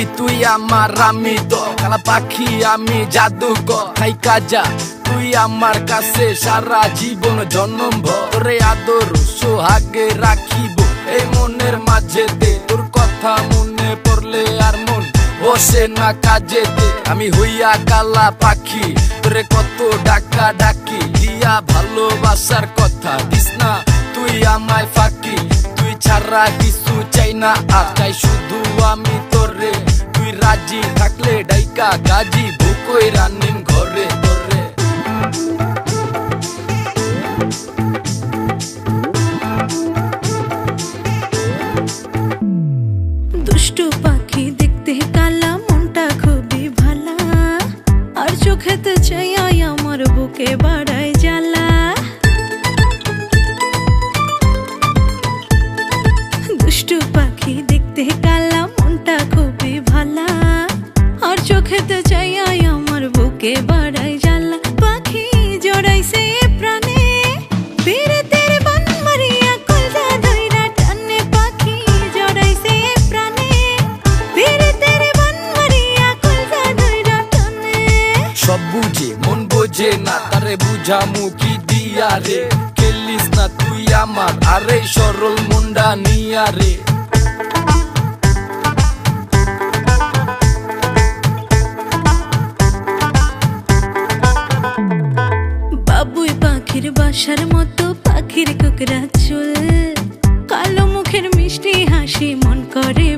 পাখি তুই আমার, আমি তো কালা পাখি, আমি জাদুকর খাই কাজা। তুই আমার কাছে সারা জীবন জন্ম ভরে আদর সোহাগে রাখিব এই মনের মাঝেতে। তোর কথা মনে পড়লে আর মন বসে না কাজেতে। আমি হইয়া কালা পাখি তোরে কত ডাকা ডাকি, দিয়া ভালোবাসার কথা দিস না তুই আমায় ফাঁকি। তুই ছাড়া কিছু চাই না আর চাই শুধু আমি তোরে। তুই রাজি থাকলে ডাইকা গাজি বুকই রানিম ঘরে তোরে। দুষ্টু পাখি দেখতে কালা, মনটা খুবই ভালা, আর চোখেতে চাইয়াই আমার বুকে বাড়ায় জ্বালা। দুষ্টু পাখি দেখতে কালা, মনটা খুবই ভালা, আর চোখেতে চাইয়াই আমার বুকে বাড়ায় জ্বালা। পাখি জড়াইছে প্রাণে পীড়িতের বান মারিয়া কলজা ধইরা টানে। পাখি জড়াইছে প্রাণে পীড়িতের বান মারিয়া কলজা ধইরা টানে। সব বুঝে মন বোঝে না তারে বুঝামু কি দিয়া রে। খেলিস না তুই আমার আরে সরল মুন্ডা নিয়া রে। বাবুই পাখির বাসার মতো পাখির কুকরা চুল, কালো মুখের মিষ্টি হাসি মন করে